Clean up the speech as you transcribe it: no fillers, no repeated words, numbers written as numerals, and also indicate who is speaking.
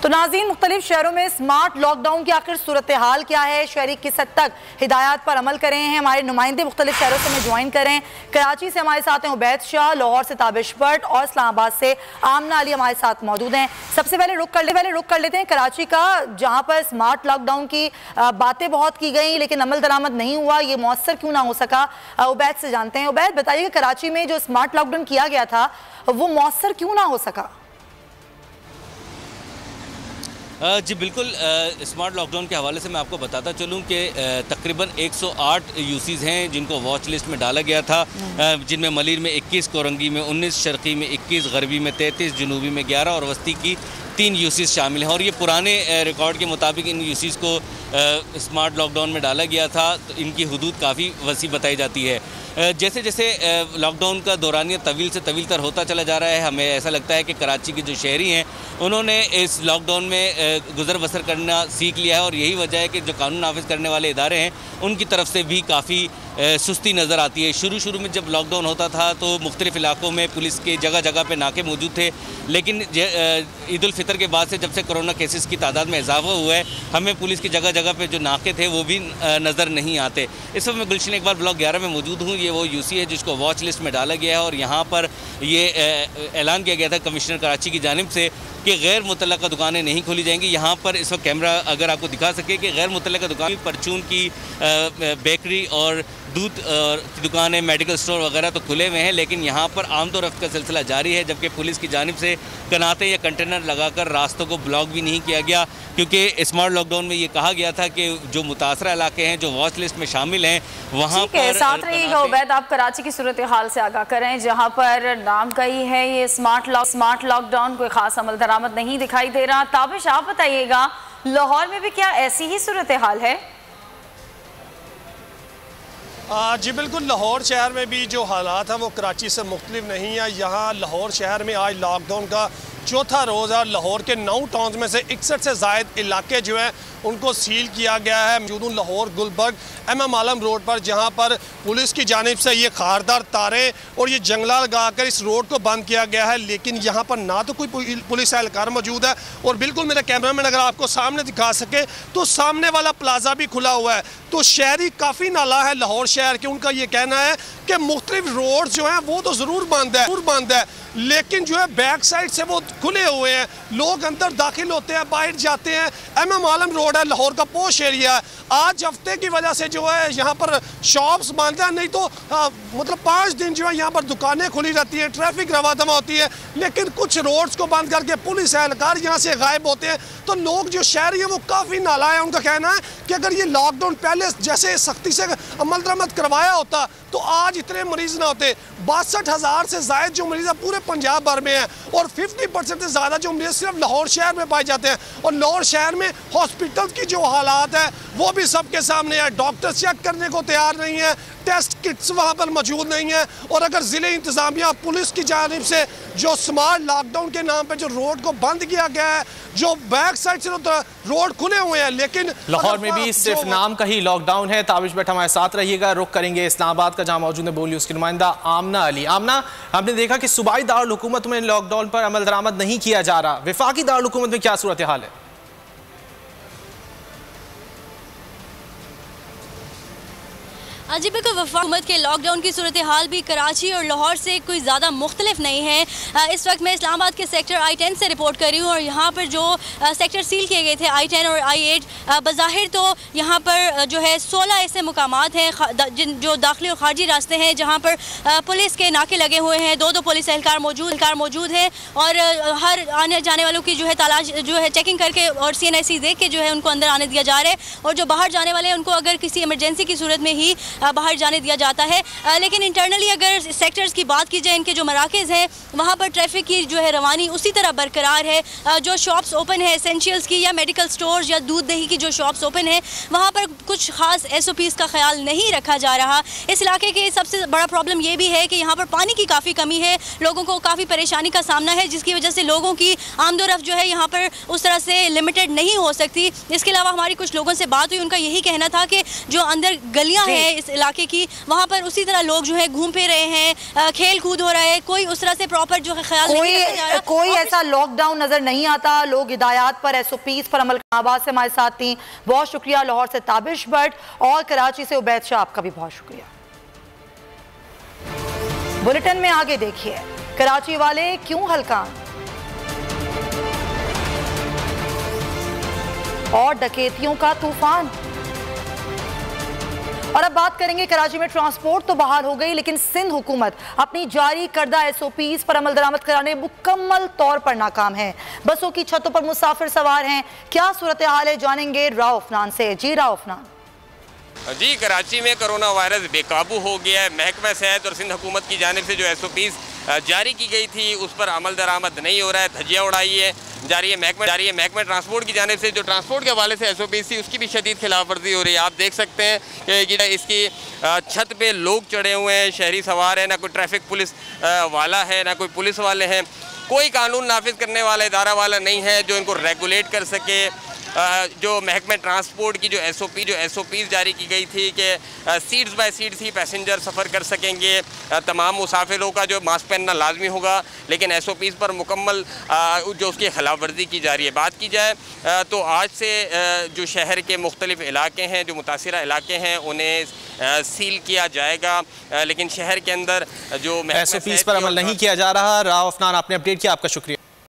Speaker 1: तो नाज़रीन, मुख्तलिफ शहरों में स्मार्ट लॉकडाउन की आखिर सूरत हाल क्या है, शहरी किस हद तक हिदायत पर अमल कर रहे हैं, हमारे नुमाइंदे मुख्तलिफ शहरों से हमें ज्वाइन करें। कराची से हमारे साथ हैं उबैद शाह, लाहौर से ताबिश भट्ट और इस्लामाबाद से आमना अली हमारे साथ मौजूद हैं। सबसे पहले रुख कर लेते हैं कराची का, जहाँ पर स्मार्ट लॉकडाउन की बातें बहुत की गई लेकिन अमल दरामद नहीं हुआ, ये मौसर क्यों ना हो सका, उबैद से जानते हैं। उबैद, बताइए कराची में जो स्मार्ट लॉकडाउन किया गया था वो मौसर क्यों ना हो सका?
Speaker 2: जी बिल्कुल, स्मार्ट लॉकडाउन के हवाले से मैं आपको बताता चलूं कि तकरीबन 108 यूसीज़ हैं जिनको वॉच लिस्ट में डाला गया था, जिनमें मलिर में 21, कोरंगी में 19, शर्की में 21, गरबी में 33, जनूबी में 11 और वस्ती की 3 यूसीज़ शामिल हैं। और ये पुराने रिकॉर्ड के मुताबिक इन यूसीज़ को स्मार्ट लॉकडाउन में डाला गया था, तो इनकी हदूद काफ़ी वसी बताई जाती है। जैसे जैसे लॉकडाउन का दौरानिया तवील से तवील तर होता चला जा रहा है, हमें ऐसा लगता है कि कराची के जो शहरी हैं उन्होंने इस लॉकडाउन में गुजर बसर करना सीख लिया है। और यही वजह है कि जो कानून नाफिज करने वाले इदारे हैं उनकी तरफ से भी काफ़ी सुस्ती नज़र आती है। शुरू में जब लॉकडाउन होता था तो मुख्तलिफ इलाकों में पुलिस के जगह जगह पे नाके मौजूद थे, लेकिन ईद उल फितर के बाद से जब से कोरोना केसेस की तादाद में इजाफा हुआ है, हमें पुलिस की जगह जगह पे जो नाके थे वो भी नज़र नहीं आते। इस वक्त मैं गुलशन इकबाल ब्लॉक 11 में मौजूद हूँ। ये वो यूसी है जिसको वॉच लिस्ट में डाला गया है और यहाँ पर ये ऐलान किया गया था कमिश्नर कराची की जानिब से कि गैर मुतल्लका दुकानें नहीं खोली जाएंगी। यहाँ पर इस वक्त कैमरा अगर आपको दिखा सके कि गैर मुतल्लका दुकान परचून की बेकरी और दूध की दुकानें, मेडिकल स्टोर वगैरह तो खुले हुए हैं, लेकिन यहाँ पर आमदो रफ्त का सिलसिला जारी है। जबकि पुलिस की जानिब से कनाते या कंटेनर लगाकर रास्तों को ब्लॉक भी नहीं किया गया, क्योंकि स्मार्ट लॉकडाउन में ये कहा गया था कि जो मुतासरा इलाके हैं जो वॉच लिस्ट में शामिल हैं वहाँ पर
Speaker 3: साथ रहिएगा। उबैद, आप कराची की सूरत हाल से आगाह करें, जहाँ पर नाम का ही है ये स्मार्ट लॉकडाउन, कोई खास अमल दरामद नहीं दिखाई दे रहा। ताबिश, आप बताइएगा लाहौर में भी क्या ऐसी ही सूरत हाल है?
Speaker 4: जी बिल्कुल, लाहौर शहर में भी जो हालात हैं वो कराची से मुख्तलिफ नहीं है। यहाँ लाहौर शहर में आज लॉकडाउन का चौथा रोज़ है। लाहौर के 9 टाउन्स में से 61 से ज़ायद इलाके जो हैं उनको सील किया गया है। मौजूद लाहौर गुलबर्ग MM आलम रोड पर, जहां पर पुलिस की जानिब से ये खारदार तारे और ये जंगला लगाकर इस रोड को बंद किया गया है, लेकिन यहाँ पर ना तो कोई पुलिस एहलकार मौजूद है और बिल्कुल मेरा कैमरामैन अगर आपको सामने दिखा सके तो सामने वाला प्लाजा भी खुला हुआ है। तो शहरी काफ़ी नाला है लाहौर शहर के, उनका ये कहना है कि मुख्तलिफ रोड जो हैं वो तो ज़रूर बंद है, लेकिन जो है बैक साइड से वो खुले हुए हैं, लोग अंदर दाखिल होते हैं, बाहर जाते हैं। MM आलम रोड है, लाहौर का पोश एरिया है। आज हफ्ते की वजह से जो है यहाँ पर शॉप्स बंद है, नहीं तो मतलब 5 दिन जो है यहाँ पर दुकानें खुली रहती हैं, ट्रैफिक रवादमा होती है, लेकिन कुछ रोड्स को बंद करके पुलिस एहलकार यहाँ से गायब होते हैं। तो लोग जो शहरी हैं वो काफ़ी नाला है। उनका कहना है कि अगर ये लॉकडाउन पहले जैसे सख्ती से अमल दरामद करवाया होता तो आज इतने मरीज ना होते। 62,000 से ज़ायद जो मरीज पूरे पंजाब भर में हैं और 50% से ज़्यादा जो मरीज सिर्फ लाहौर शहर में पाए जाते हैं। और लाहौर शहर में हॉस्पिटल की जो हालात है वो भी सबके सामने है। डॉक्टर चेक करने को तैयार नहीं है, टेस्ट किट्स वहाँ पर मौजूद नहीं है। और अगर ज़िले इंतज़ामिया पुलिस की जानिब से जो स्मार्ट लॉकडाउन के नाम पे जो रोड को बंद किया गया है, जो बैक साइड से रोड खुले हुए हैं, लेकिन
Speaker 5: लाहौर में भी सिर्फ नाम का ही लॉकडाउन है। ताबिश भट्ट हमारे साथ रहिएगा। रुख करेंगे इस्लामाबाद का, जहाँ मौजूद है बोली उसकी नुमाइंदा आमना अली। आमना, हमने देखा कि सूबाई दारुल हुकूमत में लॉकडाउन पर अमल दरामद नहीं किया जा रहा, विफाकी दारुल हुकूमत में क्या सूरत हाल है?
Speaker 6: जी बिल्कुल, हुकूमत के लॉकडाउन की सूरत हाल भी कराची और लाहौर से कोई ज़्यादा मुख्तलिफ नहीं है। इस वक्त मैं इस्लामाबाद के सेक्टर I10 से रिपोर्ट कर रही हूँ और यहाँ पर जो सेक्टर सील किए गए थे I10 और I8, बज़ाहिर तो यहाँ पर जो है 16 ऐसे मुकामात हैं जो दाखिली और खारजी रास्ते हैं जहाँ पर पुलिस के नाके लगे हुए हैं। 2 पुलिस एहलकार मौजूद हैं और हर आने जाने वालों की जो है तलाश जो है चेकिंग करके और CNIC देख के जो है उनको अंदर आने दिया जा रहा है। और जो बाहर जाने वाले हैं उनको अगर किसी इमरजेंसी की सूरत में ही बाहर जाने दिया जाता है। लेकिन इंटरनली अगर सेक्टर्स की बात की जाए, इनके जो मराकज़ हैं वहाँ पर ट्रैफिक की जो है रवानी उसी तरह बरकरार है। जो शॉप्स ओपन है एसेंशियल्स की या मेडिकल स्टोर्स या दूध दही की जो शॉप्स ओपन है वहाँ पर कुछ खास SOPs का ख्याल नहीं रखा जा रहा। इस इलाके के सबसे बड़ा प्रॉब्लम ये भी है कि यहाँ पर पानी की काफ़ी कमी है, लोगों को काफ़ी परेशानी का सामना है, जिसकी वजह से लोगों की आमदोरफ्त जो है यहाँ पर उस तरह से लिमिटेड नहीं हो सकती। इसके अलावा हमारी कुछ लोगों से बात हुई, उनका यही कहना था कि जो अंदर गलियाँ हैं इस इलाके की, वहाँ पर उसी तरह लोग जो है घूम फिर रहे हैं, खेल कूद हो रहा है, कोई उस तरह से प्रॉपर जो है ख्याल नहीं रखा जा रहा।
Speaker 1: कोई ऐसा लॉकडाउन नजर नहीं आता। लोग हिदायत पर, SOPs पर अमल। आवाज से हमारे साथ थी, बहुत शुक्रिया। लाहौर से ताबिश भट्ट और कराची से उबैद शाह, आपका भी बहुत शुक्रिया। बुलेटिन में आगे देखिए, कराची वाले क्यों हलकान और डकैतियों का तूफान। और अब बात करेंगे, कराची में ट्रांसपोर्ट तो बहाल हो गई, लेकिन सिंध हुकूमत अपनी जारी करदा SOPs पर अमल दरामद कराने मुकम्मल तौर पर नाकाम है। बसों की छतों पर मुसाफिर सवार हैं। क्या सूरत हाल है, जानेंगे राव अफनान से। जी राव अफनान।
Speaker 7: जी, कराची में कोरोना वायरस बेकाबू हो गया है। महकमा सेहत और सिंध हुकूमत की जानिब से जो SOPs जारी की गई थी उस पर अमल दरामद नहीं हो रहा है, धज्जियाँ उड़ाई है जारी है। महकमा ट्रांसपोर्ट की जानिब से जो ट्रांसपोर्ट के हवाले से SOPs थी उसकी भी शदीद खिलाफ वर्जी हो रही है। आप देख सकते हैं कि इसकी छत पे लोग चढ़े हुए हैं, शहरी सवार है, ना कोई ट्रैफिक पुलिस वाला है, ना कोई पुलिस वाले हैं। कोई कानून नाफिज करने वाला इदारा वाला नहीं है जो इनको रेगुलेट कर सके। जो महकमे ट्रांसपोर्ट की जो SOPs जारी की गई थी कि सीट्स बाय सीट्स ही पैसेंजर सफ़र कर सकेंगे, तमाम मुसाफिरों का जो मास्क पहनना लाजमी होगा, लेकिन SOPs पर मुकम्मल जो उसकी खिलाफ वर्जी की जा रही है। बात की जाए तो आज से जो शहर के मुख्तलिफ इलाके हैं, जो मुतासिरा इलाके हैं, उन्हें सील किया जाएगा, लेकिन शहर के अंदर जो
Speaker 5: SOPs पर अमल नहीं किया जा रहा। राव अफनान, आपने अपडेट किया, आपका शुक्रिया।